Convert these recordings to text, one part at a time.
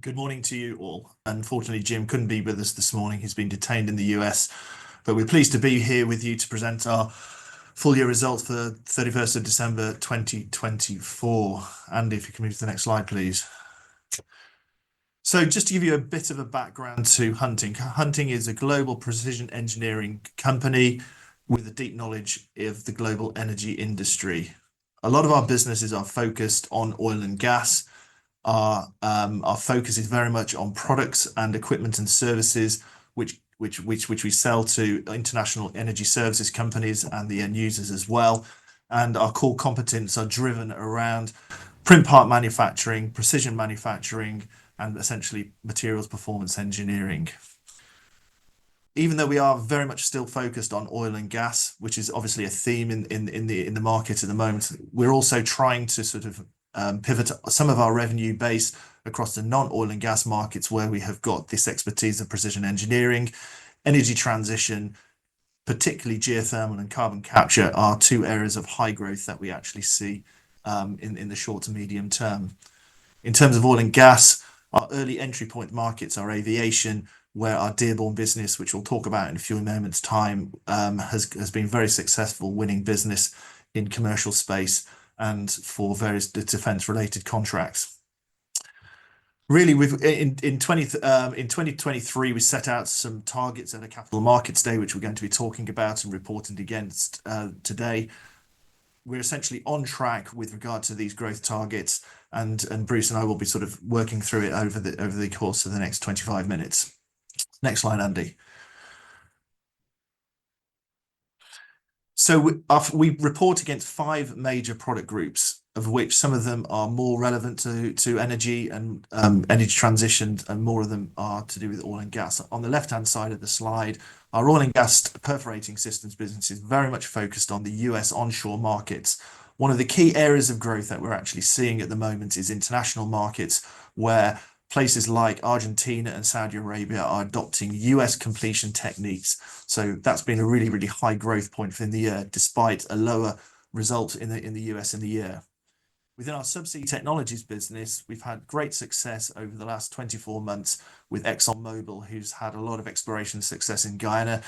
Good morning to you all. Unfortunately, Jim couldn't be with us this morning. He's been detained in the US, but we're pleased to be here with you to present our full year results for 31st of December 2024. Andy, if you can move to the next slide, please. So just to give you a bit of a background to Hunting. Hunting is a global precision engineering company with a deep knowledge of the global energy industry. A lot of our businesses are focused on oil and gas. Our focus is very much on products and equipment and services, which we sell to international energy services companies and the end users as well. And our core competence are driven around print part manufacturing, precision manufacturing, and essentially materials performance engineering. Even though we are very much still focused on oil and gas, which is obviously a theme in the market at the moment, we're also trying to sort of pivot some of our revenue base across the non-oil and gas markets where we have got this expertise of precision engineering. Energy transition, particularly geothermal and carbon capture, are two areas of high growth that we actually see in the short to medium term. In terms of oil and gas, our early entry point markets are aviation, where our Dearborn business, which we'll talk about in a few moments' time, has been very successful winning business in commercial space and for various defense-related contracts. Really, in 2023, we set out some targets at a Capital Markets Day, which we're going to be talking about and reporting against today. We're essentially on track with regard to these growth targets, and Bruce and I will be sort of working through it over the course of the next 25 minutes. Next slide, Andy. So we report against 5 major product groups, of which some of them are more relevant to energy and energy transition, and more of them are to do with oil and gas. On the left-hand side of the slide, our oil and gas perforating systems business is very much focused on the US onshore markets. One of the key areas of growth that we're actually seeing at the moment is international markets, where places like Argentina and Saudi Arabia are adopting US completion techniques. So that's been a really, really high growth point for the year, despite a lower result in the US in the year. Within our subsea technologies business, we've had great success over the last 24 months with ExxonMobil, who's had a lot of exploration success in Guyana.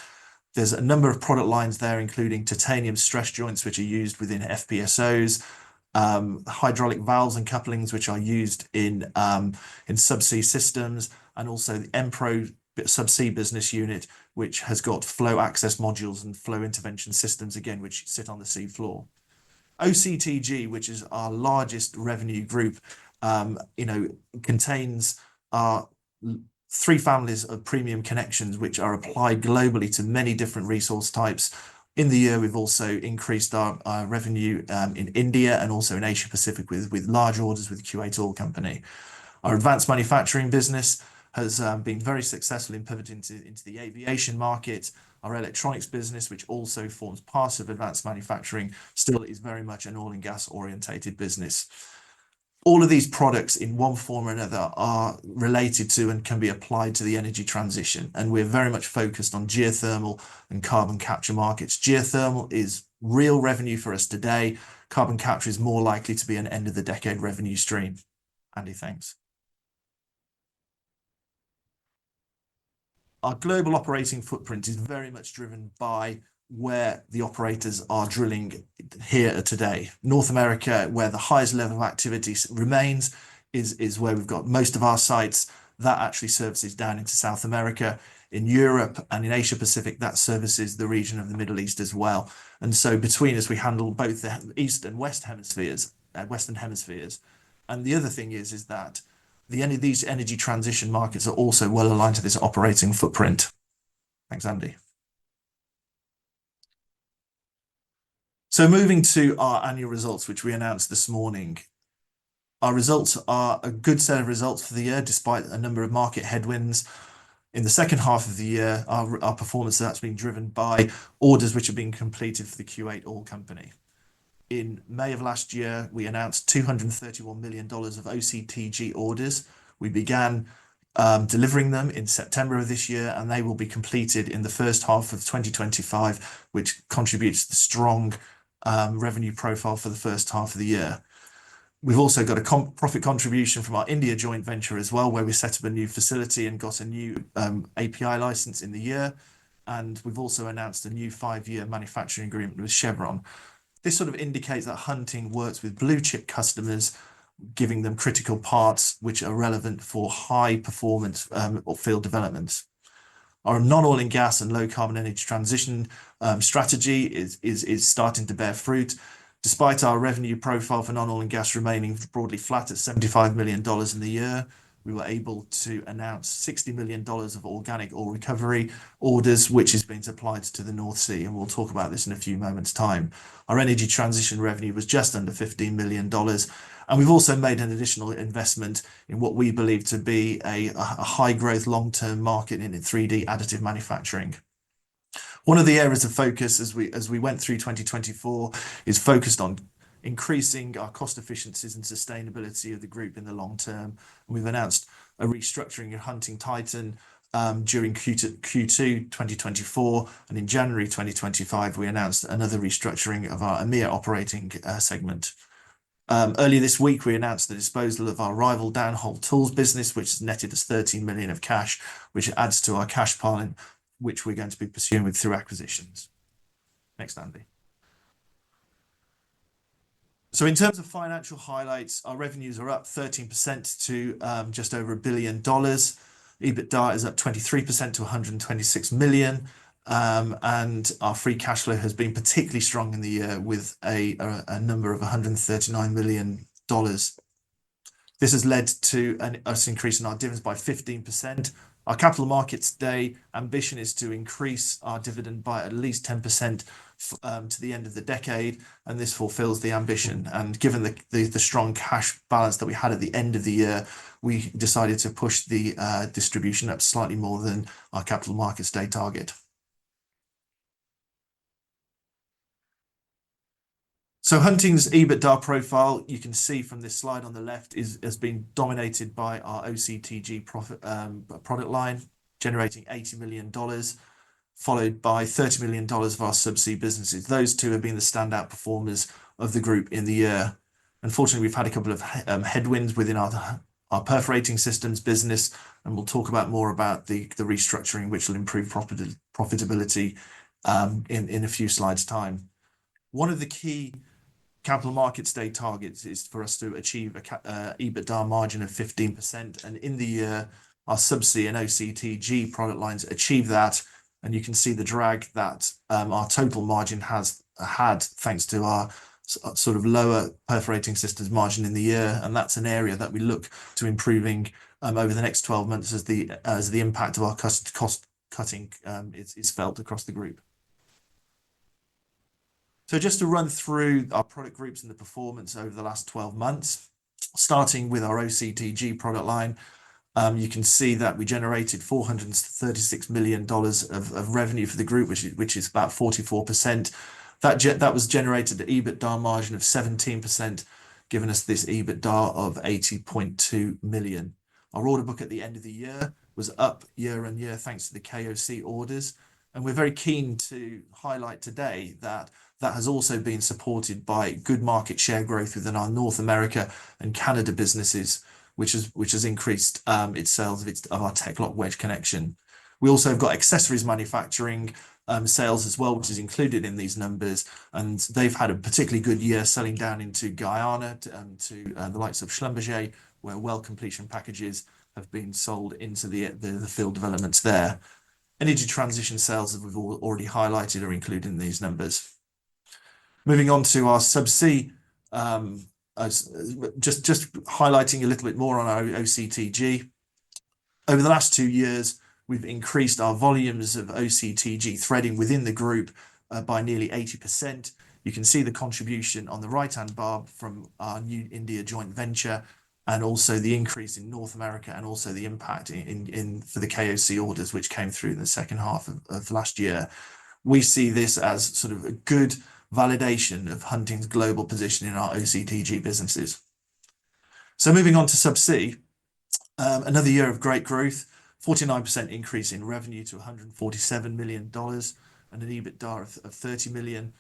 There's a number of product lines there, including titanium stress joints, which are used within FPSOs, hydraulic valves and couplings, which are used in subsea systems, and also the Enpro subsea business unit, which has got flow access modules and flow intervention systems, again, which sit on the sea floor. OCTG, which is our largest revenue group, contains our 3 families of premium connections, which are applied globally to many different resource types. In the year, we've also increased our revenue in India and also in Asia Pacific with large orders with Kuwait Oil Company. Our advanced manufacturing business has been very successful in pivoting into the aviation market. Our electronics business, which also forms part of advanced manufacturing, still is very much an oil and gas orientated business. All of these products in one form or another are related to and can be applied to the energy transition. And we're very much focused on geothermal and carbon capture markets. Geothermal is real revenue for us today. Carbon capture is more likely to be an end of the decade revenue stream. Andy, thanks. Our global operating footprint is very much driven by where the operators are drilling here today. North America, where the highest level of activity remains, is where we've got most of our sites. That actually services down into South America. In Europe and in Asia Pacific, that services the region of the Middle East as well. And so between us, we handle both the East and West hemispheres, Western hemispheres. And the other thing is that these energy transition markets are also well aligned to this operating footprint. Thanks, Andy. So moving to our annual results, which we announced this morning. Our results are a good set of results for the year, despite a number of market headwinds. In the second half of the year, our performance that's been driven by orders which have been completed for the Kuwait Oil Company. In May of last year, we announced $231 million of OCTG orders. We began delivering them in September of this year, and they will be completed in the first half of 2025, which contributes to the strong revenue profile for the first half of the year. We've also got a profit contribution from our India joint venture as well, where we set up a new facility and got a new API license in the year. And we've also announced a new 5-year manufacturing agreement with Chevron. This sort of indicates that Hunting works with blue chip customers, giving them critical parts which are relevant for high performance or field development. Our non-oil and gas and low carbon energy transition strategy is starting to bear fruit. Despite our revenue profile for non-oil and gas remaining broadly flat at $75 million in the year, we were able to announce $60 million of organic oil recovery orders, which is being supplied to the North Sea. And we'll talk about this in a few moments' time. Our energy transition revenue was just under $15 million. And we've also made an additional investment in what we believe to be a high growth long-term market in 3D additive manufacturing. One of the areas of focus as we went through 2024 is focused on increasing our cost efficiencies and sustainability of the group in the long term. We've announced a restructuring of Hunting Titan during Q2 2024, and in January 2025 we announced another restructuring of our EMEA operating segment. Earlier this week, we announced the disposal of our rival downhole tools business, which has netted us 13 million of cash, which adds to our cash pile, which we're going to be pursuing with through acquisitions. Next, Andy. So in terms of financial highlights, our revenues are up 13% to just over $1 billion. EBITDA is up 23% to 126 million. And our free cash flow has been particularly strong in the year with a number of $139 million. This has led to us increasing our dividends by 15%. Our Capital Markets Day ambition is to increase our dividend by at least 10% to the end of the decade, and this fulfills the ambition. And given the strong cash balance that we had at the end of the year, we decided to push the distribution up slightly more than our Capital Markets Day target. So Hunting's EBITDA profile, you can see from this slide on the left, has been dominated by our OCTG product line, generating $80 million, followed by $30 million of our subsea businesses. Those two have been the standout performers of the group in the year. Unfortunately, we've had a couple of headwinds within our perforating systems business, and we'll talk about more about the restructuring, which will improve profitability in a few slides' time. One of the key Capital Markets Day targets is for us to achieve a EBITDA margin of 15%. And in the year, our subsea and OCTG product lines achieved that. And you can see the drag that our total margin has had thanks to our sort of lower perforating systems margin in the year. And that's an area that we look to improving over the next 12 months as the impact of our cost cutting is felt across the group. So just to run through our product groups and the performance over the last 12 months, starting with our OCTG product line, you can see that we generated $436 million of revenue for the group, which is about 44%. That was generated at EBITDA margin of 17%, giving us this EBITDA of 80.2 million. Our order book at the end of the year was up year on year thanks to the KOC orders. And we're very keen to highlight today that has also been supported by good market share growth within our North America and Canada businesses, which has increased its sales of our TechLock wedge connection. We also have got accessories manufacturing sales as well, which is included in these numbers. And they've had a particularly good year selling down into Guyana to the likes of Schlumberger, where well completion packages have been sold into the field developments there. Energy transition sales, as we've already highlighted, are included in these numbers. Moving on to our subsea, just highlighting a little bit more on our OCTG. Over the last 2 years, we've increased our volumes of OCTG threading within the group by nearly 80%. You can see the contribution on the right-hand bar from our new India joint venture, and also the increase in North America, and also the impact for the KOC orders, which came through in the second half of last year. We see this as sort of a good validation of Hunting's global position in our OCTG businesses. So moving on to subsea, another year of great growth, 49% increase in revenue to $147 million, and an EBITDA of 30 million.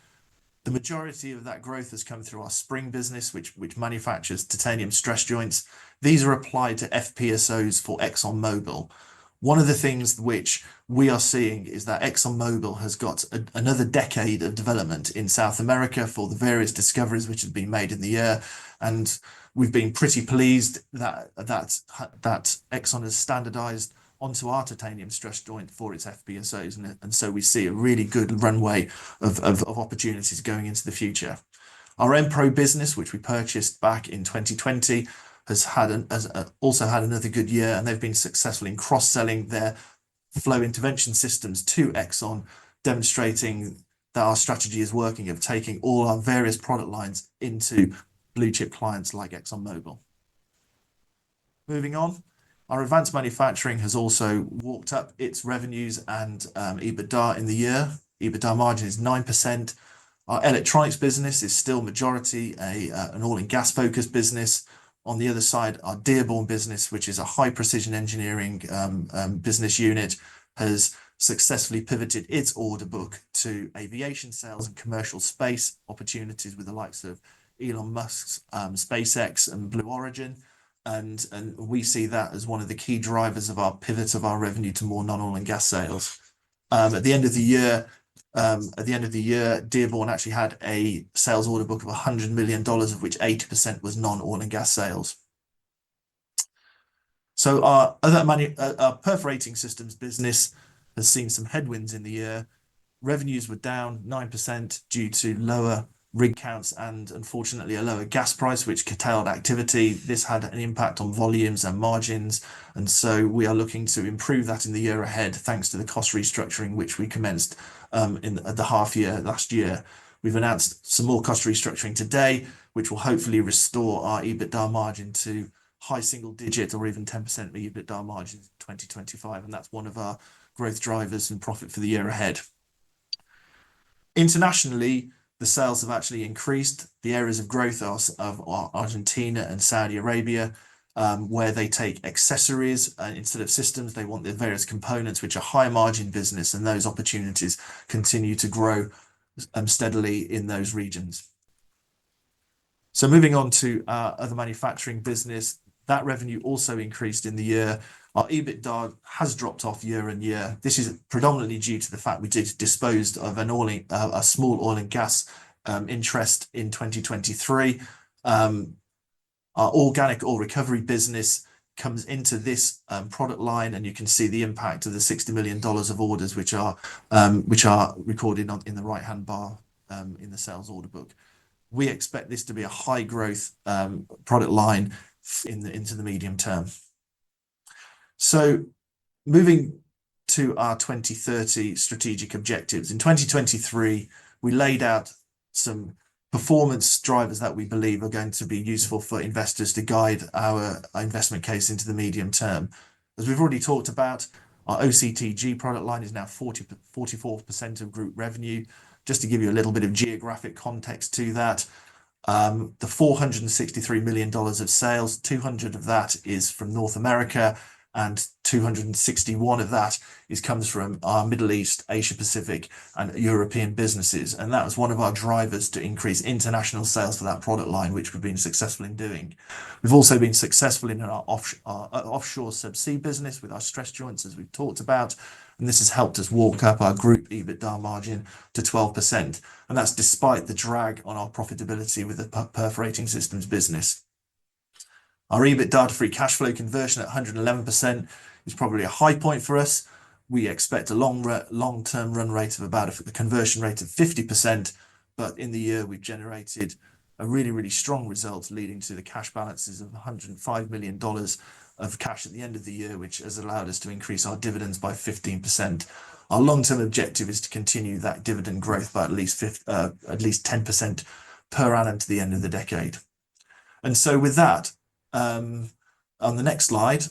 The majority of that growth has come through our spring business, which manufactures titanium stress joints. These are applied to FPSOs for ExxonMobil. One of the things which we are seeing is that ExxonMobil has got another decade of development in South America for the various discoveries which have been made in the year, and we've been pretty pleased that Exxon has standardized onto our titanium stress joint for its FPSOs, and so we see a really good runway of opportunities going into the future. Our Enpro business, which we purchased back in 2020, has also had another good year, and they've been successful in cross-selling their flow intervention systems to Exxon, demonstrating that our strategy is working of taking all our various product lines into blue chip clients like ExxonMobil. Moving on, our advanced manufacturing has also walked up its revenues and EBITDA in the year. EBITDA margin is 9%. Our electronics business is still majority an oil and gas focused business. On the other side, our Dearborn business, which is a high precision engineering business unit, has successfully pivoted its order book to aviation sales and commercial space opportunities with the likes of Elon Musk's SpaceX and Blue Origin. And we see that as one of the key drivers of our pivot of our revenue to more non-oil and gas sales. At the end of the year, Dearborn actually had a sales order book of $100 million, of which 80% was non-oil and gas sales. So our perforating systems business has seen some headwinds in the year. Revenues were down 9% due to lower rig counts and unfortunately a lower gas price, which curtailed activity. This had an impact on volumes and margins, and so we are looking to improve that in the year ahead thanks to the cost restructuring which we commenced at the half year last year. We've announced some more cost restructuring today, which will hopefully restore our EBITDA margin to high single digit or even 10% EBITDA margin in 2025, and that's one of our growth drivers and profit for the year ahead. Internationally, the sales have actually increased. The areas of growth are Argentina and Saudi Arabia, where they take accessories instead of systems. They want the various components, which are high margin business, and those opportunities continue to grow steadily in those regions. So moving on to our other manufacturing business, that revenue also increased in the year. Our EBITDA has dropped off year on year. This is predominantly due to the fact we disposed of a small oil and gas interest in 2023. Our organic oil recovery business comes into this product line, and you can see the impact of the $60 million of orders which are recorded in the right-hand bar in the sales order book. We expect this to be a high growth product line into the medium term. So moving to our 2030 strategic objectives. In 2023, we laid out some performance drivers that we believe are going to be useful for investors to guide our investment case into the medium term. As we've already talked about, our OCTG product line is now 44% of group revenue. Just to give you a little bit of geographic context to that, the $463 million of sales, 200 of that is from North America, and 261 of that comes from our Middle East, Asia Pacific, and European businesses. And that was one of our drivers to increase international sales for that product line, which we've been successful in doing. We've also been successful in our offshore subsea business with our stress joints, as we've talked about, and this has helped us walk up our group EBITDA margin to 12%. And that's despite the drag on our profitability with the perforating systems business. Our EBITDA to free cash flow conversion at 111% is probably a high point for us. We expect a long-term run rate of about a conversion rate of 50%, but in the year we've generated a really, really strong result, leading to the cash balances of $105 million of cash at the end of the year, which has allowed us to increase our dividends by 15%. Our long-term objective is to continue that dividend growth by at least 10% per annum to the end of the decade. And so with that, on the next slide,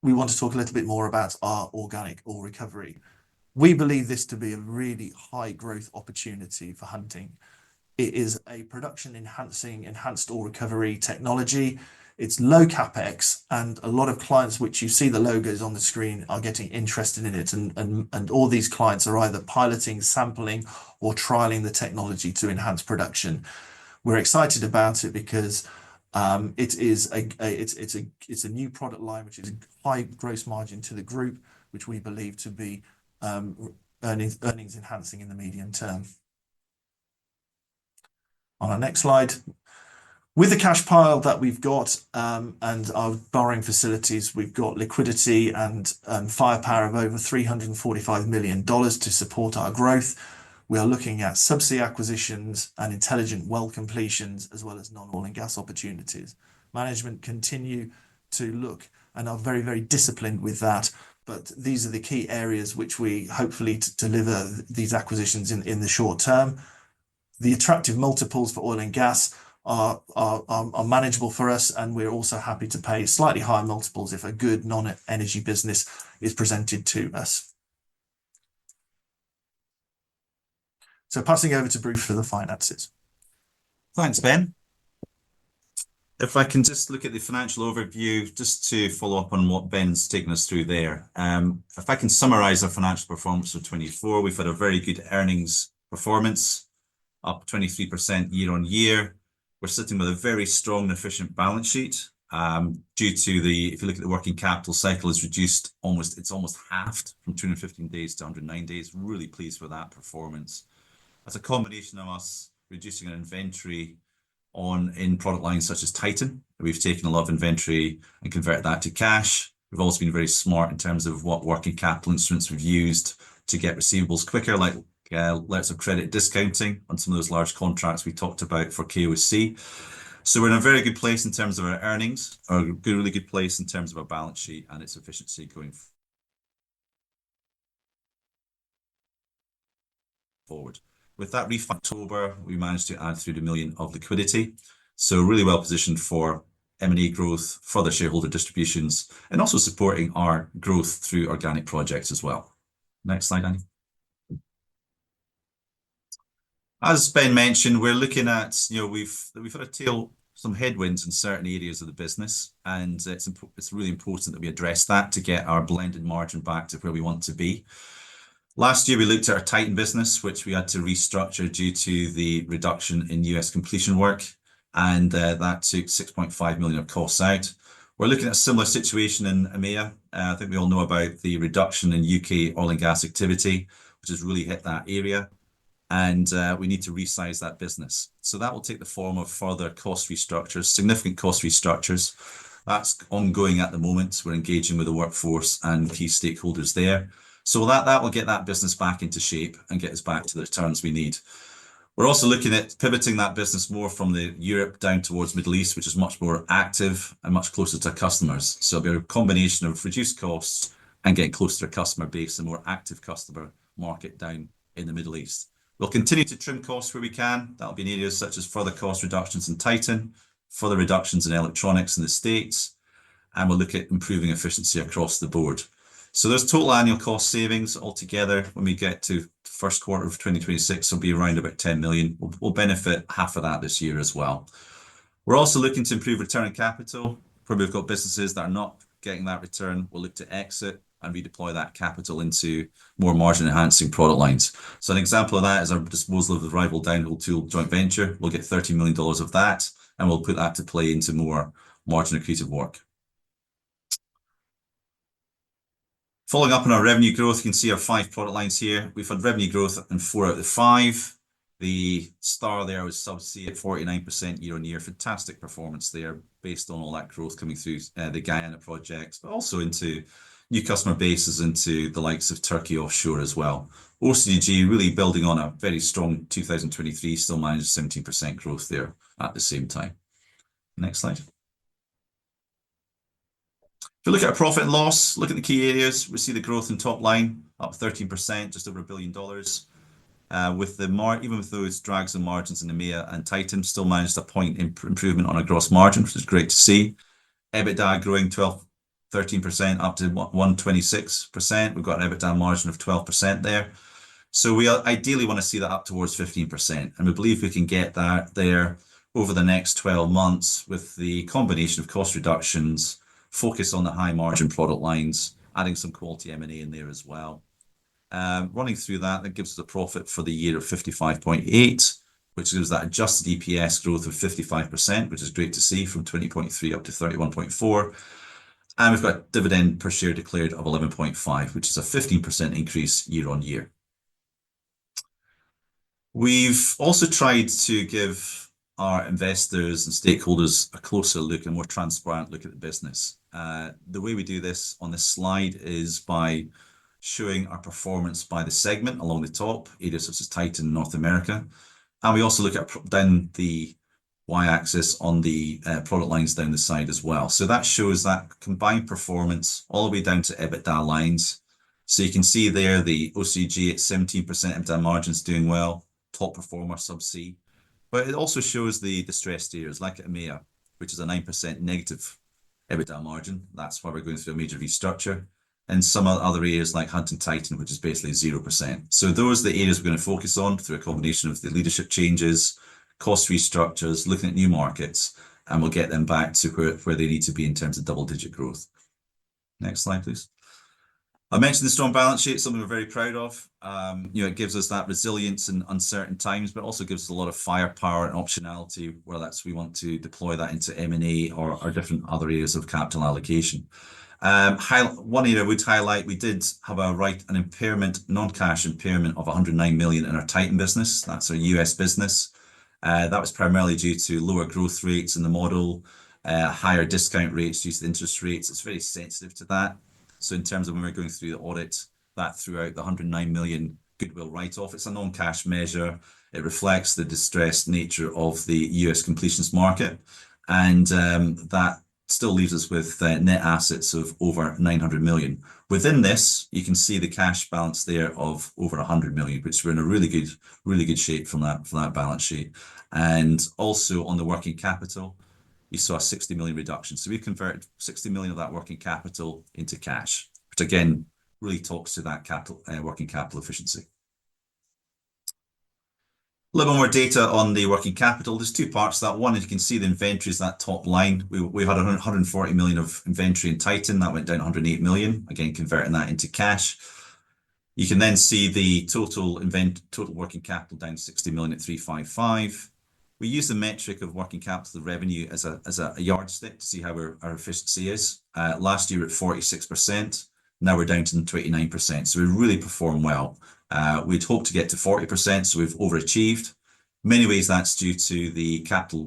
we want to talk a little bit more about our organic oil recovery. We believe this to be a really high growth opportunity for Hunting. It is a production enhanced oil recovery technology. It's low capex, and a lot of clients, which you see the logos on the screen, are getting interested in it. And all these clients are either piloting, sampling, or trialing the technology to enhance production. We're excited about it because it's a new product line which is a high gross margin to the group, which we believe to be earnings enhancing in the medium term. On our next slide, with the cash pile that we've got and our borrowing facilities, we've got liquidity and firepower of over $345 million to support our growth. We are looking at subsea acquisitions and intelligent well completions, as well as non-oil and gas opportunities. Management continue to look and are very, very disciplined with that. But these are the key areas which we hopefully deliver these acquisitions in the short term. The attractive multiples for oil and gas are manageable for us, and we're also happy to pay slightly higher multiples if a good non-energy business is presented to us. So passing over to Bruce for the finances. Thanks, Ben. If I can just look at the financial overview, just to follow up on what Ben's taken us through there. If I can summarize our financial performance for 24, we've had a very good earnings performance, up 23% year on year. We're sitting with a very strong and efficient balance sheet due to if you look at the working capital cycle, is reduced it's almost halved from 215 days to 109 days. Really pleased with that performance. That's a combination of us reducing our inventory in product lines such as Titan. We've taken a lot of inventory and converted that to cash. We've also been very smart in terms of what working capital instruments we've used to get receivables quicker, like letters of credit discounting on some of those large contracts we talked about for KOC. So we're in a very good place in terms of our earnings, or a really good place in terms of our balance sheet and its efficiency going forward. With that refi in October, we managed to add through $1 million of liquidity. So really well positioned for M&A growth, further shareholder distributions, and also supporting our growth through organic projects as well. Next slide, Annie. As Ben mentioned, we're looking at, we've had some headwinds in certain areas of the business, and it's really important that we address that to get our blended margin back to where we want to be. Last year, we looked at our Titan business, which we had to restructure due to the reduction in US completion work, and that took $6.5 million of costs out. We're looking at a similar situation in EMEA. I think we all know about the reduction in UK oil and gas activity, which has really hit that area. And we need to resize that business. So that will take the form of further cost restructures, significant cost restructures. That's ongoing at the moment. We're engaging with the workforce and key stakeholders there. So that will get that business back into shape and get us back to the returns we need. We're also looking at pivoting that business more from the Europe down towards Middle East, which is much more active and much closer to customers. So it'll be a combination of reduced costs and getting closer to a customer base, a more active customer market down in the Middle East. We'll continue to trim costs where we can. That'll be in areas such as further cost reductions in Titan, further reductions in electronics in the States, and we'll look at improving efficiency across the board. So there's total annual cost savings altogether when we get to the first quarter of 2026, will be around about 10 million. We'll benefit half of that this year as well. We're also looking to improve return on capital. Where we've got businesses that are not getting that return, we'll look to exit and redeploy that capital into more margin enhancing product lines. So an example of that is our disposal of the rival downhole tool joint venture. We'll get $30 million of that, and we'll put that to play into more margin accretive work. Following up on our revenue growth, you can see our 5 product lines here. We've had revenue growth in 4 out of the 5. The star there was subsea at 49% year on year. Fantastic performance there based on all that growth coming through the Guyana projects, but also into new customer bases, into the likes of Turkey offshore as well. OCTG really building on a very strong 2023, still managed 17% growth there at the same time. Next slide. If you look at our profit and loss, look at the key areas, we see the growth in top line up 13%, just over $1 billion. Even with those drags and margins in EMEA and Titan, still managed a point improvement on our gross margin, which is great to see. EBITDA growing 13% up to 126%. We've got an EBITDA margin of 12% there. So we ideally want to see that up towards 15%. And we believe we can get that there over the next 12 months with the combination of cost reductions, focus on the high margin product lines, adding some quality M&A in there as well. Running through that, that gives us a profit for the year of 55.8, which gives that adjusted EPS growth of 55%, which is great to see, from 20.3 up to 31.4. And we've got dividend per share declared of 11.5, which is a 15% increase year on year. We've also tried to give our investors and stakeholders a closer look and more transparent look at the business. The way we do this on this slide is by showing our performance by the segment along the top, areas such as Titan, North America. And we also look at down the y-axis on the product lines down the side as well. So that shows that combined performance all the way down to EBITDA lines. So you can see there the OCG at 17% EBITDA margins doing well, top performer subsea. But it also shows the distressed areas like EMEA, which is a 9% negative EBITDA margin. That's why we're going through a major restructure. And some other areas like Hunt and Titan, which is basically 0%. So those are the areas we're going to focus on through a combination of the leadership changes, cost restructures, looking at new markets, and we'll get them back to where they need to be in terms of double-digit growth. Next slide, please. I mentioned the strong balance sheet, something we're very proud of. It gives us that resilience in uncertain times, but also gives us a lot of firepower and optionality, whether that's we want to deploy that into M&A or different other areas of capital allocation. One area I would highlight, we did have an impairment, non-cash impairment of 109 million in our Titan business. That's our US business. That was primarily due to lower growth rates in the model, higher discount rates due to the interest rates. It's very sensitive to that. So in terms of when we're going through the audit, that threw out the 109 million goodwill write-off. It's a non-cash measure. It reflects the distressed nature of the US completions market. And that still leaves us with net assets of over 900 million. Within this, you can see the cash balance there of over 100 million, which we're in a really good shape from that balance sheet. And also on the working capital, you saw a 60 million reduction. So we've converted 60 million of that working capital into cash, which again really talks to that working capital efficiency. A little more data on the working capital. There's two parts to that. One, you can see the inventory is that top line. We had 140 million of inventory in Titan. That went down 108 million, again, converting that into cash. You can then see the total working capital down 60 million at 355. We use the metric of working capital revenue as a yardstick to see how our efficiency is. Last year at 46%. Now we're down to 29%. So we really perform well. We'd hoped to get to 40%, so we've overachieved. Many ways that's due to the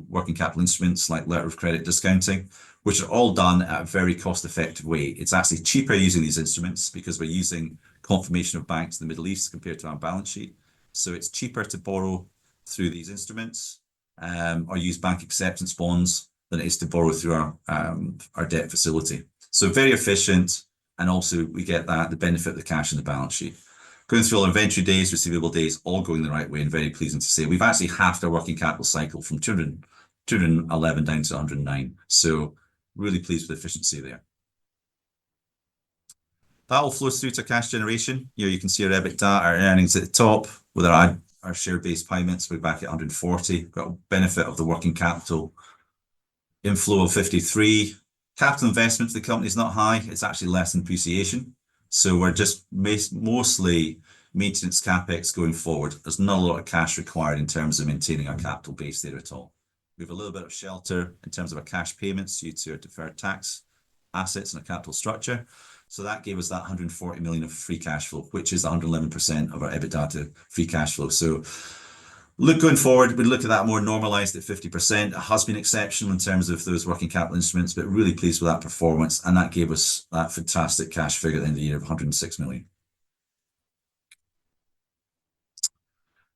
working capital instruments like letter of credit discounting, which are all done at a very cost-effective way. It's actually cheaper using these instruments because we're using confirmation of banks in the Middle East compared to our balance sheet. So it's cheaper to borrow through these instruments or use bank acceptance bonds than it is to borrow through our debt facility. So very efficient, and also we get the benefit of the cash in the balance sheet. Going through all inventory days, receivable days, all going the right way, and very pleasing to say. We've actually halved our working capital cycle from 211 down to 109. So really pleased with the efficiency there. That all flows through to cash generation. You can see our EBITDA, our earnings at the top with our share-based payments. We're back at 140. Got a benefit of the working capital inflow of 53. Capital investment to the company is not high. It's actually less than depreciation. So we're just mostly maintenance CapEx going forward. There's not a lot of cash required in terms of maintaining our capital base there at all. We have a little bit of shelter in terms of our cash payments due to our deferred tax assets and our capital structure. So that gave us that 140 million of free cash flow, which is 111% of our EBITDA to free cash flow. So going forward, we look at that more normalized at 50%. It has been exceptional in terms of those working capital instruments, but really pleased with that performance. And that gave us that fantastic cash figure at the end of the year of 106 million.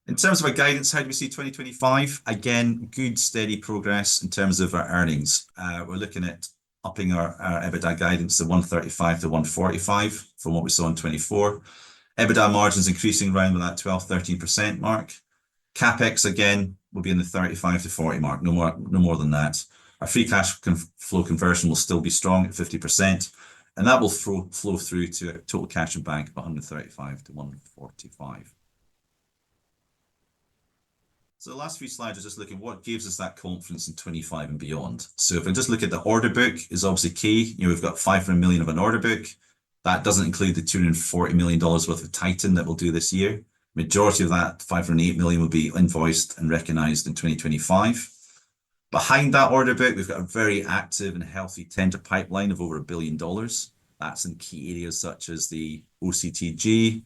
In terms of our guidance, how do we see 2025? Again, good steady progress in terms of our earnings. We're looking at upping our EBITDA guidance to 135 to 145 from what we saw in 24. EBITDA margins increasing around with that 12-13% mark. CapEx again will be in the 35 to 40 mark, no more than that. Our free cash flow conversion will still be strong at 50%, and that will flow through to a total cash in bank of 135 to 145. So the last few slides are just looking what gives us that confidence in 25 and beyond. So if I just look at the order book is obviously key. We've got 500 million of an order book. That doesn't include the $240 million worth of Titan that we'll do this year. Majority of that 508 million will be invoiced and recognized in 2025. Behind that order book, we've got a very active and healthy tender pipeline of over $1 billion. That's in key areas such as the OCTG.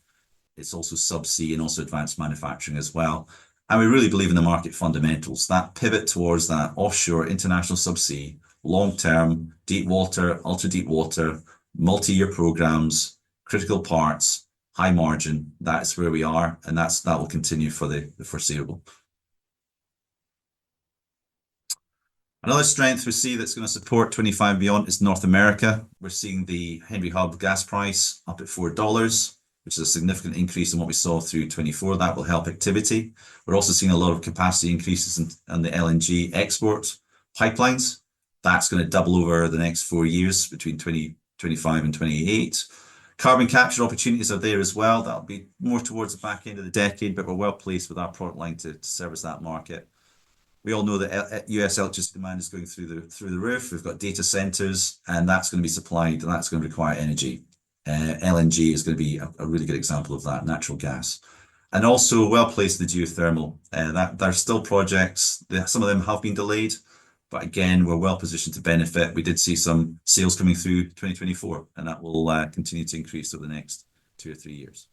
It's also subsea and also advanced manufacturing as well. And we really believe in the market fundamentals, that pivot towards that offshore international subsea, long-term, deep water, ultra deep water, multi-year programs, critical parts, high margin. That's where we are. And that will continue for the foreseeable. Another strength we see that's going to support 25 and beyond is North America. We're seeing the Henry Hub gas price up at $4, which is a significant increase in what we saw through 24. That will help activity. We're also seeing a lot of capacity increases in the LNG export pipelines. That's going to double over the next 4 years between 2025 and 28. Carbon capture opportunities are there as well. That'll be more towards the back end of the decade, but we're well placed with our product line to service that market. We all know that US electricity demand is going through the roof. We've got data centers, and that's going to be supplied, and that's going to require energy. LNG is going to be a really good example of that, natural gas. And also well placed the geothermal. There's still projects, some of them have been delayed, but again, we're well positioned to benefit. We did see some sales coming through 2024, and that will continue to increase over the next 2 or 3 years.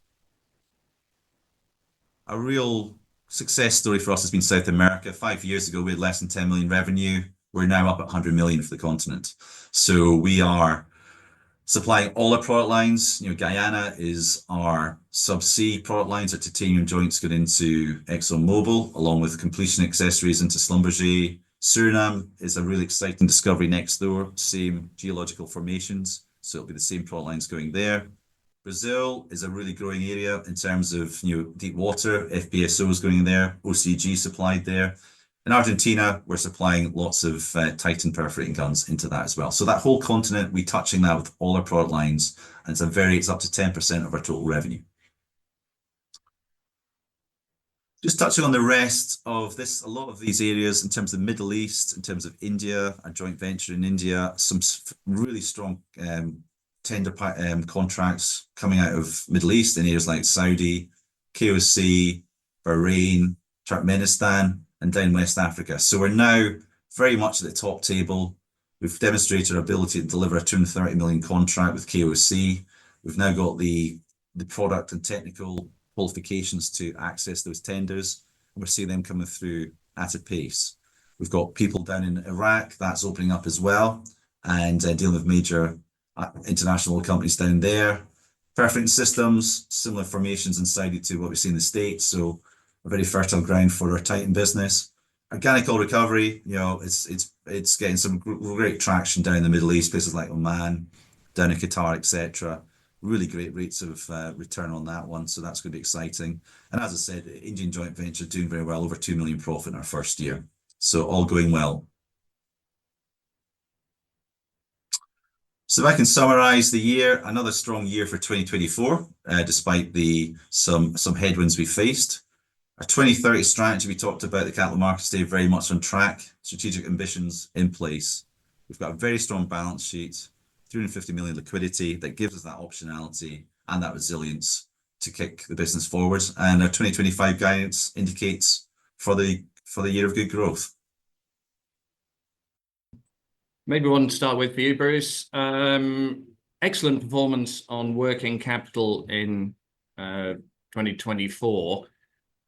A real success story for us has been South America. 5 years ago, we had less than 10 million revenue. We're now up at 100 million for the continent. So we are supplying all our product lines. Guyana is our subsea product lines. Our titanium joints get into ExxonMobil, along with completion accessories into Schlumberger. Suriname is a really exciting discovery next door, same geological formations. So it'll be the same product lines going there. Brazil is a really growing area in terms of deep water, FPSOs going in there, OCG supplied there. In Argentina, we're supplying lots of Titan perforating guns into that as well. So that whole continent, we're touching that with all our product lines, and it's up to 10% of our total revenue. Just touching on the rest of this, a lot of these areas in terms of the Middle East, in terms of India, our joint venture in India, some really strong tender contracts coming out of Middle East in areas like Saudi, KOC, Bahrain, Turkmenistan, and down West Africa. So we're now very much at the top table. We've demonstrated our ability to deliver a 230 million contract with KOC. We've now got the product and technical qualifications to access those tenders, and we're seeing them coming through at a pace. We've got people down in Iraq, that's opening up as well, and dealing with major international companies down there. Perforating systems, similar formations in Saudi to what we see in the States, so a very fertile ground for our Titan business. Organic oil recovery, it's getting some great traction down in the Middle East, places like Oman, down in Qatar, etc. Really great rates of return on that one, so that's going to be exciting. And as I said, Indian joint venture doing very well, over 2 million profit in our first year. So all going well. So if I can summarize the year, another strong year for 2024, despite some headwinds we faced. Our 2030 strategy we talked about, the Capital Markets Day, very much on track, strategic ambitions in place. We've got a very strong balance sheet, 350 million liquidity that gives us that optionality and that resilience to kick the business forward. And our 2025 guidance indicates for the year of good growth. Maybe one to start with for you, Bruce. Excellent performance on working capital in 2024.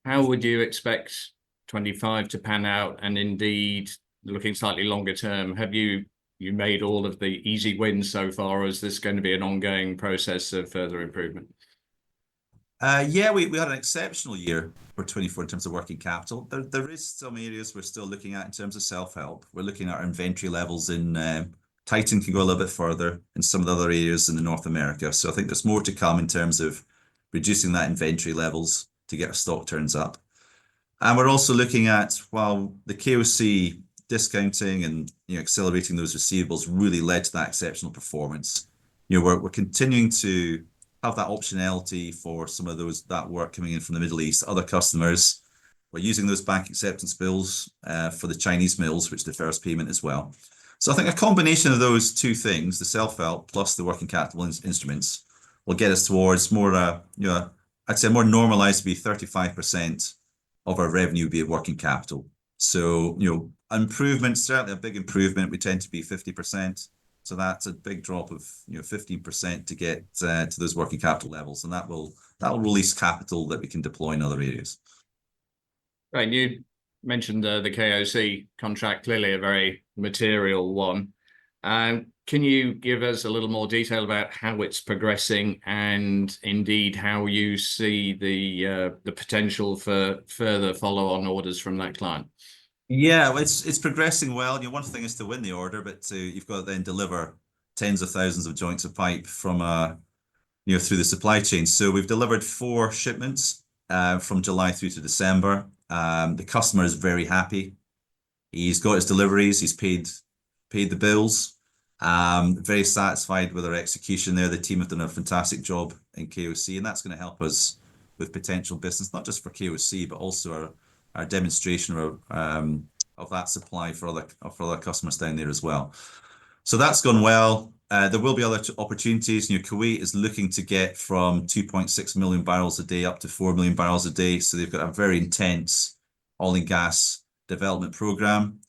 How would you expect 25 to pan out? And indeed, looking slightly longer term, have you made all of the easy wins so far, or is this going to be an ongoing process of further improvement? Yeah, we had an exceptional year for 24 in terms of working capital. There is some areas we're still looking at in terms of self-help. We're looking at our inventory levels in Titan can go a little bit further in some of the other areas in North America. So I think there's more to come in terms of reducing that inventory levels to get our stock turns up. And we're also looking at, while the KOC discounting and accelerating those receivables really led to that exceptional performance, we're continuing to have that optionality for some of that work coming in from the Middle East, other customers. We're using those bank acceptance bills for the Chinese mills, which defers payment as well. So I think a combination of those two things, the self-help plus the working capital instruments, will get us towards more, I'd say more normalized to be 35% of our revenue be working capital. So, improvement, certainly a big improvement. We tend to be 50%. So that's a big drop of 15% to get to those working capital levels, and that will release capital that we can deploy in other areas. Right, you mentioned the KOC contract, clearly a very material one. Can you give us a little more detail about how it's progressing and indeed how you see the potential for further follow-on orders from that client? Yeah, well, it's progressing well. One thing is to win the order, but you've got to then deliver tens of thousands of joints of pipe from through the supply chain. So we've delivered 4 shipments from July through to December. The customer is very happy. He's got his deliveries. He's paid the bills. Very satisfied with our execution there. The team have done a fantastic job in KOC, and that's going to help us with potential business, not just for KOC, but also our demonstration of that supply for other customers down there as well. So that's gone well. There will be other opportunities. Kuwait is looking to get from 2.6 million barrels a day up to 4 million barrels a day. So they've got a very intense oil and gas development program.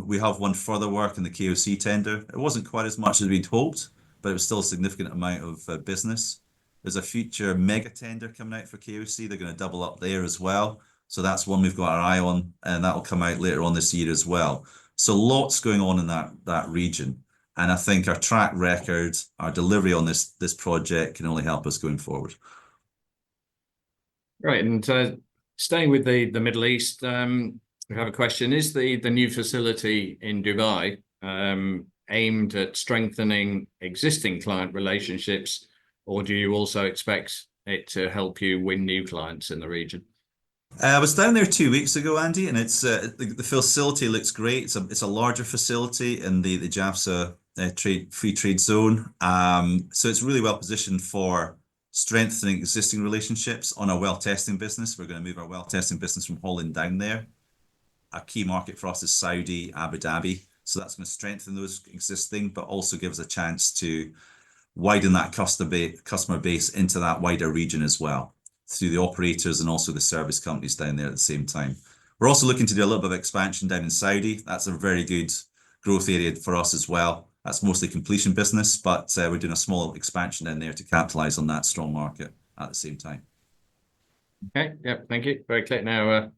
We have won further work in the KOC tender. It wasn't quite as much as we'd hoped, but it was still a significant amount of business. There's a future mega tender coming out for KOC. They're going to double up there as well. So that's one we've got our eye on, and that'll come out later on this year as well. So lots going on in that region. And I think our track record, our delivery on this project can only help us going forward. Right, and staying with the Middle East, we have a question. Is the new facility in Dubai aimed at strengthening existing client relationships, or do you also expect it to help you win new clients in the region? I was down there 2 weeks ago, Andy, and it's the facility looks great. It's a larger facility in the JAFZA free trade zone. So it's really well positioned for strengthening existing relationships on our well testing business. We're going to move our well testing business from Holland down there. A key market for us is Saudi, Abu Dhabi. So that's going to strengthen those existing, but also give us a chance to widen that customer base into that wider region as well, through the operators and also the service companies down there at the same time. We're also looking to do a little bit of expansion down in Saudi. That's a very good growth area for us as well. That's mostly completion business, but we're doing a small expansion in there to capitalize on that strong market at the same time. Okay, yeah, thank you. Very clear. Now,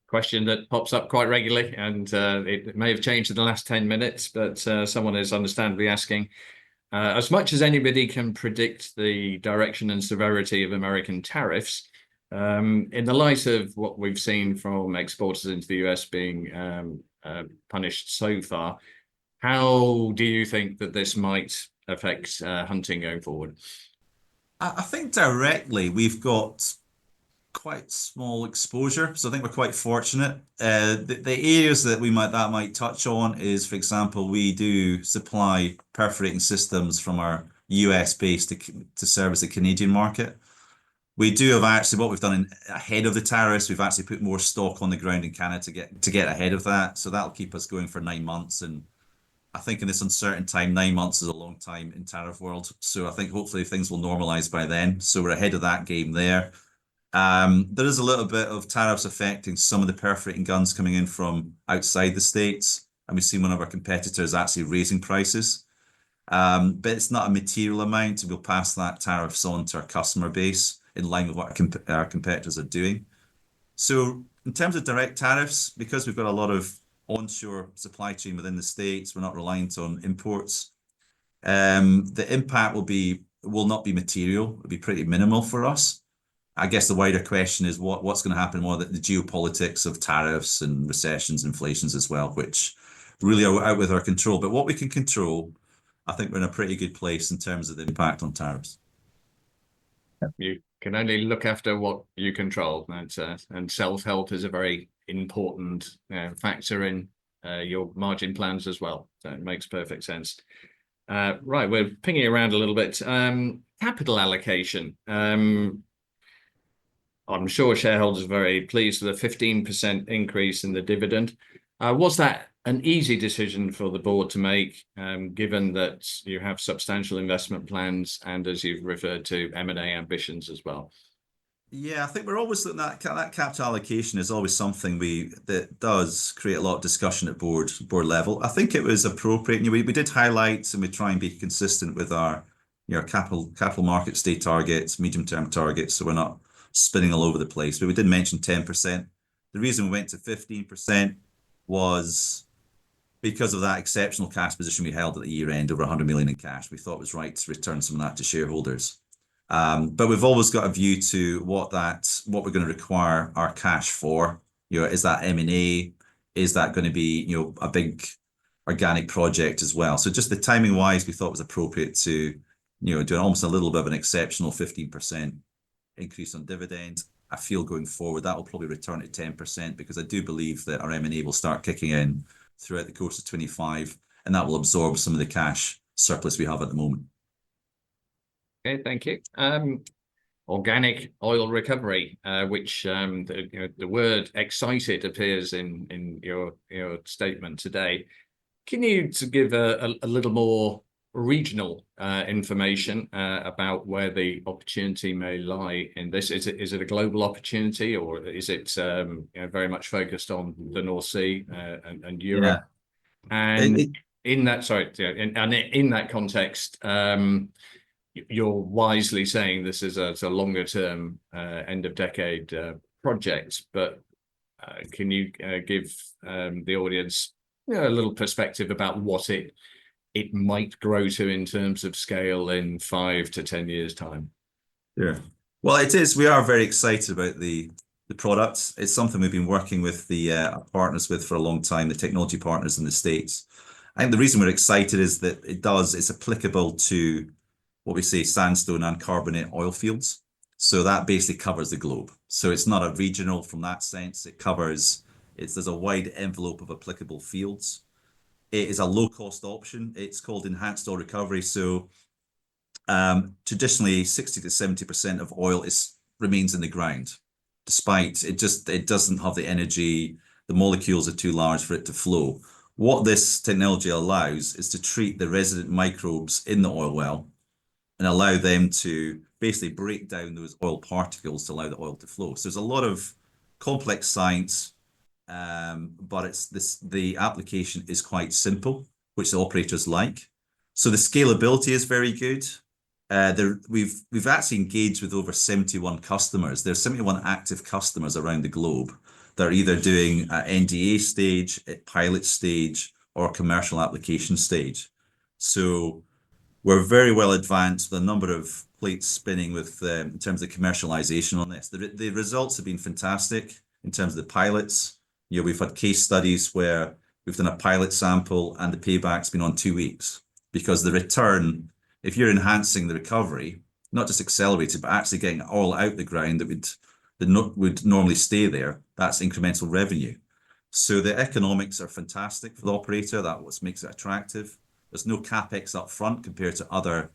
question that pops up quite regularly, and it may have changed in the last 10 minutes, but someone is understandably asking, as much as anybody can predict the direction and severity of American tariffs, in the light of what we've seen from exporters into the US being punished so far, how do you think that this might affect hunting going forward? I think directly we've got quite small exposure, so I think we're quite fortunate. The areas that might touch on is, for example, we do supply perforating systems from our US base to service the Canadian market. We do have actually what we've done ahead of the tariffs. We've actually put more stock on the ground in Canada to get ahead of that. So that'll keep us going for 9 months. And I think in this uncertain time, 9 months is a long time in tariff world. So I think hopefully things will normalize by then. So we're ahead of that game there. There is a little bit of tariffs affecting some of the perforating guns coming in from outside the States. And we've seen one of our competitors actually raising prices. But it's not a material amount. We'll pass that tariffs on to our customer base in line with what our competitors are doing. So in terms of direct tariffs, because we've got a lot of onshore supply chain within the States, we're not reliant on imports. The impact will not be material. It'll be pretty minimal for us. I guess the wider question is what's going to happen more the geopolitics of tariffs and recessions, inflations as well, which really are out with our control. But what we can control, I think we're in a pretty good place in terms of the impact on tariffs. You can only look after what you control, and self-help is a very important factor in your margin plans as well. So it makes perfect sense. Right, we're pinging around a little bit. Capital allocation. I'm sure shareholders are very pleased with a 15% increase in the dividend. Was that an easy decision for the board to make, given that you have substantial investment plans and, as you've referred to, M&A ambitions as well? Yeah, I think we're always looking at that capital allocation is always something that does create a lot of discussion at board level. I think it was appropriate. We did highlight and we try and be consistent with our capital markets day targets, medium term targets, so we're not spinning all over the place. But we did mention 10%. The reason we went to 15% was because of that exceptional cash position we held at the year end, over 100 million in cash. We thought it was right to return some of that to shareholders. But we've always got a view to what we're going to require our cash for. Is that M&A? Is that going to be, a big organic project as well? So just the timing wise, we thought it was appropriate to, do almost a little bit of an exceptional 15% increase on dividend. I feel going forward, that will probably return to 10% because I do believe that our M&A will start kicking in throughout the course of 25, and that will absorb some of the cash surplus we have at the moment. Okay, thank you. Organic oil recovery, which the word excited appears in your statement today. Can you give a little more regional information about where the opportunity may lie in this? Is it a global opportunity, or is it very much focused on the North Sea and Europe? Yeah. And in that context, you're wisely saying this is a longer term end of decade project, but can you give the audience a little perspective about what it might grow to in terms of scale in 5 to 10 years time? Yeah. Well, it is. We are very excited about the products. It's something we've been working with the partners with for a long time, the technology partners in the States. I think the reason we're excited is that it's applicable to what we say sandstone and carbonate oil fields. So that basically covers the globe. So it's not a regional from that sense. There's a wide envelope of applicable fields. It is a low cost option. It's called enhanced oil recovery. So traditionally 60 to 70% of oil remains in the ground, despite it doesn't have the energy. The molecules are too large for it to flow. What this technology allows is to treat the resident microbes in the oil well and allow them to basically break down those oil particles to allow the oil to flow. So there's a lot of complex science, but the application is quite simple, which the operators like. So the scalability is very good. We've actually engaged with over 71 customers. There's 71 active customers around the globe that are either doing at NDA stage, at pilot stage, or commercial application stage. So we're very well advanced with a number of plates spinning with in terms of commercialization on this. The results have been fantastic in terms of the pilots. We've had case studies where we've done a pilot sample and the payback's been on 2 weeks, because the return, if you're enhancing the recovery, not just accelerated, but actually getting oil out the ground that would normally stay there, that's incremental revenue. So the economics are fantastic for the operator. That's what makes it attractive. There's no capex up front compared to other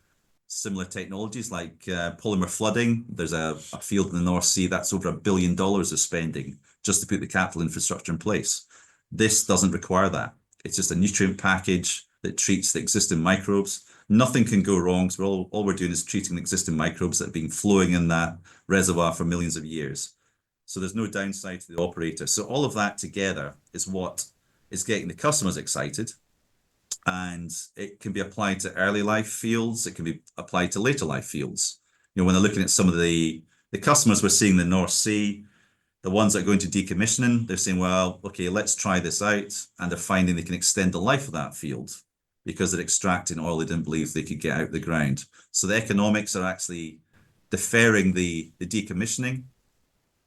similar technologies like polymer flooding. There's a field in the North Sea that's over $1 billion of spending just to put the capital infrastructure in place. This doesn't require that. It's just a nutrient package that treats the existing microbes. Nothing can go wrong. So all we're doing is treating the existing microbes that have been flowing in that reservoir for millions of years. So there's no downside to the operator. So all of that together is what is getting the customers excited. And it can be applied to early life fields. It can be applied to later life fields. When they're looking at some of the customers we're seeing in the North Sea, the ones that are going to decommissioning, they're saying, well, okay, let's try this out. And they're finding they can extend the life of that field because they're extracting oil they didn't believe they could get out of the ground. So the economics are actually deferring the decommissioning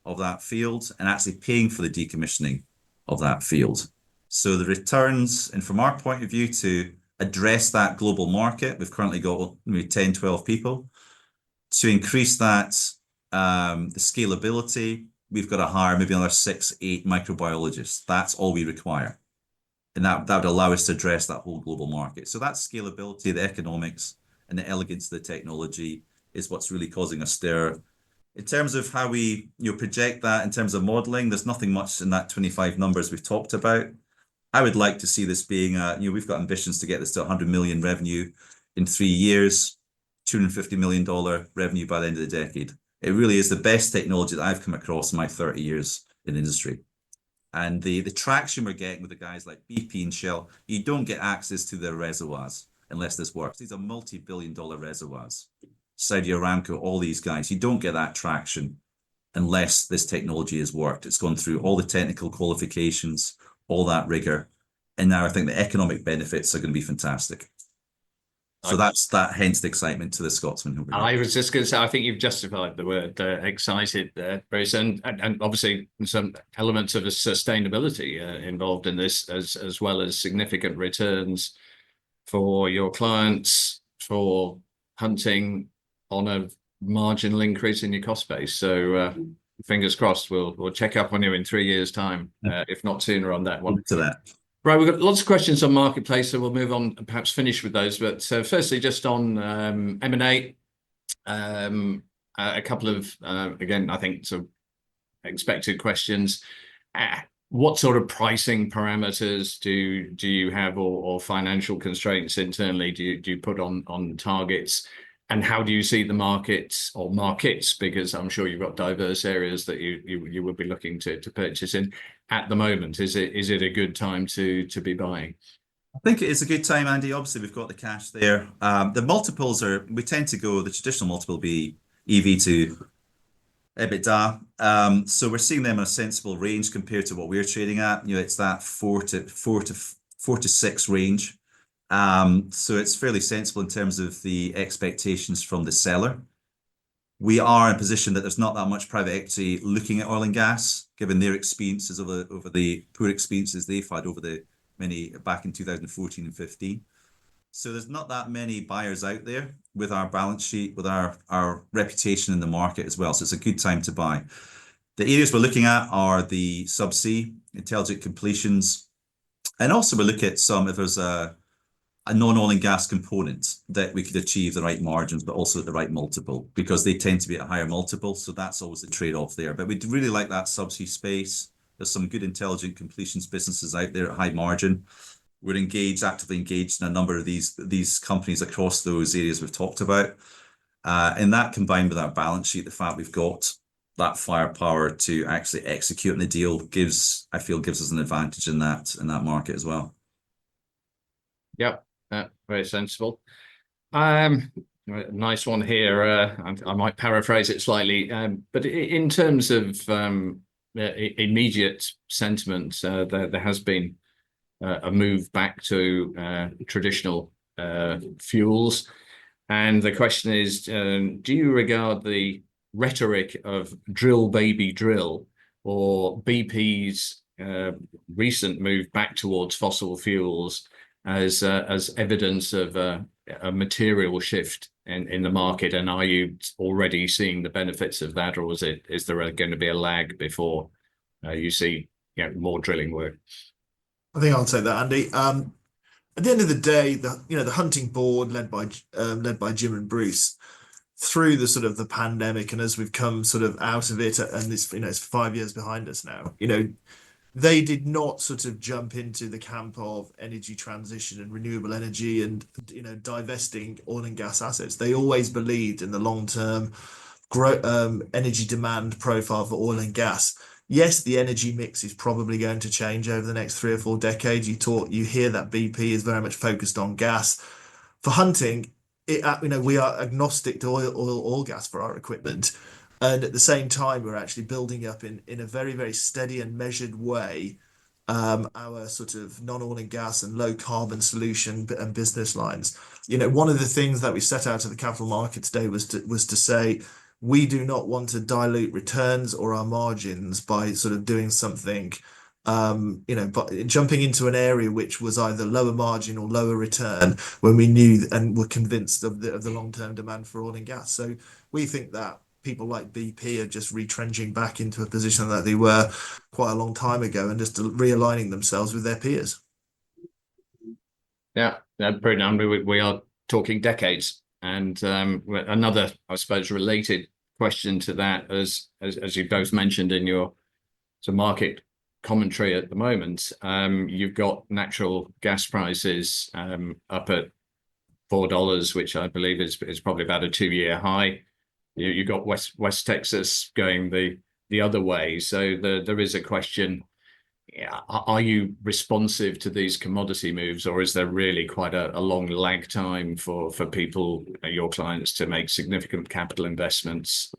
of that field and actually paying for the decommissioning of that field. So the returns, and from our point of view, to address that global market, we've currently got maybe 10, 12 people. To increase that, the scalability, we've got to hire maybe another 6, 8 microbiologists. That's all we require. And that would allow us to address that whole global market. So that scalability, the economics, and the elegance of the technology is what's really causing a stir In terms of how we project that in terms of modeling, there's nothing much in that 25 numbers we've talked about. I would like to see this being we've got ambitions to get this to 100 million revenue in 3 years, $250 million revenue by the end of the decade. It really is the best technology that I've come across in my 30 years in the industry. And the traction we're getting with the guys like BP and Shell, you don't get access to their reservoirs unless this works. These are multi-billion-dollar reservoirs. Saudi Aramco, all these guys, you don't get that traction unless this technology has worked. It's gone through all the technical qualifications, all that rigor. And now I think the economic benefits are going to be fantastic. So that's that, hence the excitement to the Scotsman. I was just going to say, I think you've justified the word excited there, Bruce, and obviously some elements of sustainability involved in this, as well as significant returns for your clients, for Hunting on a marginal increase in your cost base. So fingers crossed, we'll check up on you in 3 years' time, if not sooner on that one. To that. Right, we've got lots of questions on marketplace, so we'll move on and perhaps finish with those. But firstly, just on M&A, a couple of, again, I think sort of expected questions. What sort of pricing parameters do you have, or financial constraints internally do you put on targets? And how do you see the markets or markets? Because I'm sure you've got diverse areas that you would be looking to purchase in at the moment. Is it a good time to be buying? I think it is a good time, Andy. Obviously, we've got the cash there. The multiples we tend to go, the traditional multiple be EV to EBITDA. So we're seeing them in a sensible range compared to what we're trading at. It's that 4 to 6 range. So it's fairly sensible in terms of the expectations from the seller. We are in a position that there's not that much private equity looking at oil and gas, given their experiences over the poor experiences they've had over the many back in 2014 and 15. So there's not that many buyers out there with our balance sheet, with our reputation in the market as well. So it's a good time to buy. The areas we're looking at are the subsea, intelligent completions, and also we look at some, if there's a non-oil and gas component that we could achieve the right margins, but also at the right multiple, because they tend to be at a higher multiple. So that's always the trade-off there. But we'd really like that subsea space. There's some good intelligent completions businesses out there at high margin. We're actively engaged in a number of these companies across those areas we've talked about. And that combined with our balance sheet, the fact we've got that firepower to actually execute on the deal gives us an advantage in that market as well. Yep. Very sensible. Nice one here. I might paraphrase it slightly, but in terms of immediate sentiment, there has been a move back to traditional fuels. And the question is, do you regard the rhetoric of drill, baby, drill, or BP's recent move back towards fossil fuels as evidence of a material shift in the market? And are you already seeing the benefits of that, or is there going to be a lag before you see more drilling work? I think I'll take that, Andy. At the end of the day, the Hunting board led by Jim and Bruce, through the sort of the pandemic, and as we've come sort of out of it, and it's 5 years behind us now, they did not sort of jump into the camp of energy transition and renewable energy and divesting oil and gas assets. They always believed in the long-term energy demand profile for oil and gas. Yes, the energy mix is probably going to change over the next 3 or 4 decades. You hear that BP is very much focused on gas. For Hunting, we are agnostic to oil or gas for our equipment. And at the same time, we're actually building up in a very, very steady and measured way our sort of non-oil and gas and low carbon solution and business lines. One of the things that we set out at the Capital Markets Day was to say, we do not want to dilute returns or our margins by sort of doing something, but jumping into an area which was either lower margin or lower return when we knew and were convinced of the long-term demand for oil and gas. So we think that people like BP are just retrenching back into a position that they were quite a long time ago and just realigning themselves with their peers. Yeah, brilliant. We are talking decades. And another, I suppose, related question to that, as you both mentioned in your market commentary at the moment, you've got natural gas prices up at $4, which I believe is probably about a 2-year high. You've got West Texas going the other way. So there is a question. Yeah, are you responsive to these commodity moves, or is there really quite a long lag time for people, your clients, to make significant capital investments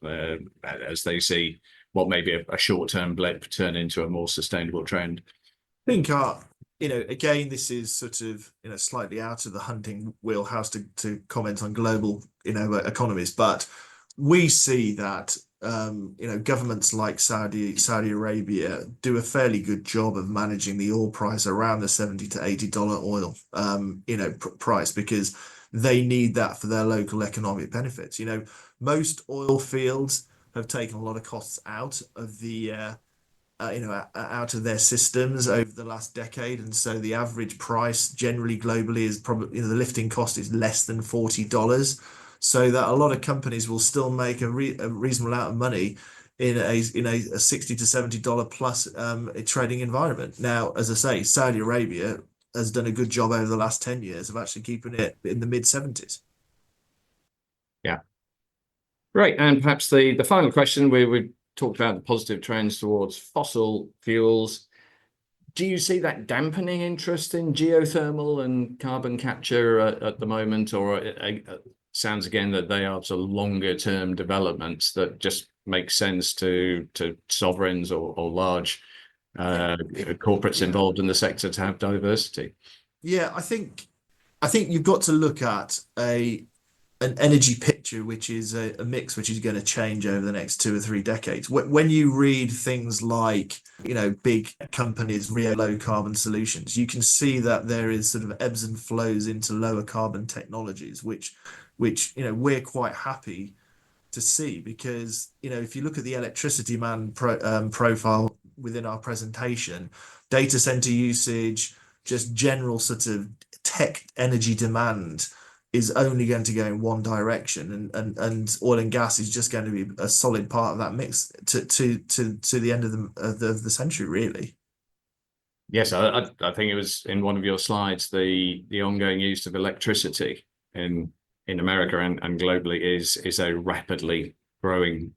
as they see what may be a short-term blip turn into a more sustainable trend? I think again, this is sort of slightly out of the hunting wheelhouse to comment on global economies, but we see that governments like Saudi Arabia do a fairly good job of managing the oil price around the $70 to $80 oil price, because they need that for their local economic benefits. Most oil fields have taken a lot of costs out of out of their systems over the last decade, and so the average price generally globally is probably the lifting cost is less than $40, so that a lot of companies will still make a reasonable amount of money in a $60 to $70 plus trading environment. Now, as I say, Saudi Arabia has done a good job over the last 10 years of actually keeping it in the mid-70s. Yeah. Right, and perhaps the final question, we talked about the positive trends towards fossil fuels. Do you see that dampening interest in geothermal and carbon capture at the moment, or it sounds again that they are sort of longer term developments that just make sense to sovereigns or large corporates involved in the sector to have diversity? Yeah, I think you've got to look at an energy picture which is a mix which is going to change over the next 2 or 3 decades. When you read things like big companies, Rio Low Carbon Solutions, you can see that there is sort of ebbs and flows into lower carbon technologies, which we're quite happy to see, because if you look at the electricity demand profile within our presentation, data center usage, just general sort of tech energy demand is only going to go in one direction, and oil and gas is just going to be a solid part of that mix to the end of the century, really. Yes, I think it was in one of your slides, the ongoing use of electricity in America and globally is a rapidly growing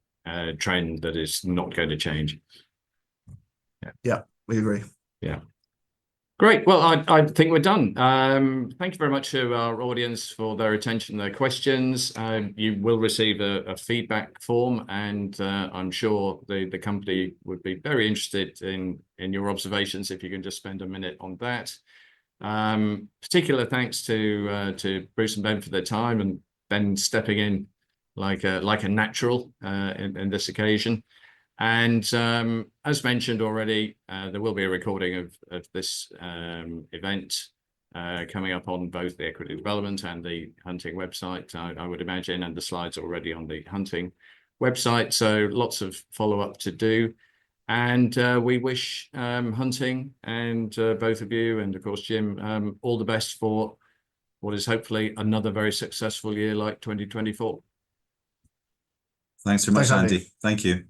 trend that is not going to change. Yeah, we agree. Yeah. Great. Well, I think we're done. Thank you very much to our audience for their attention, their questions. You will receive a feedback form, and I'm sure the company would be very interested in your observations if you can just spend a minute on that. Particular thanks to Bruce and Ben for their time, and Ben stepping in like a natural in this occasion. And as mentioned already, there will be a recording of this event coming up on both the Equity Development and the Hunting website, I would imagine, and the slides already on the Hunting website. So lots of follow-up to do. And we wish Hunting and both of you, and of course Jim, all the best for what is hopefully another very successful year like 2024. Thanks very much, Thanks, Andy. Andy. Thank you.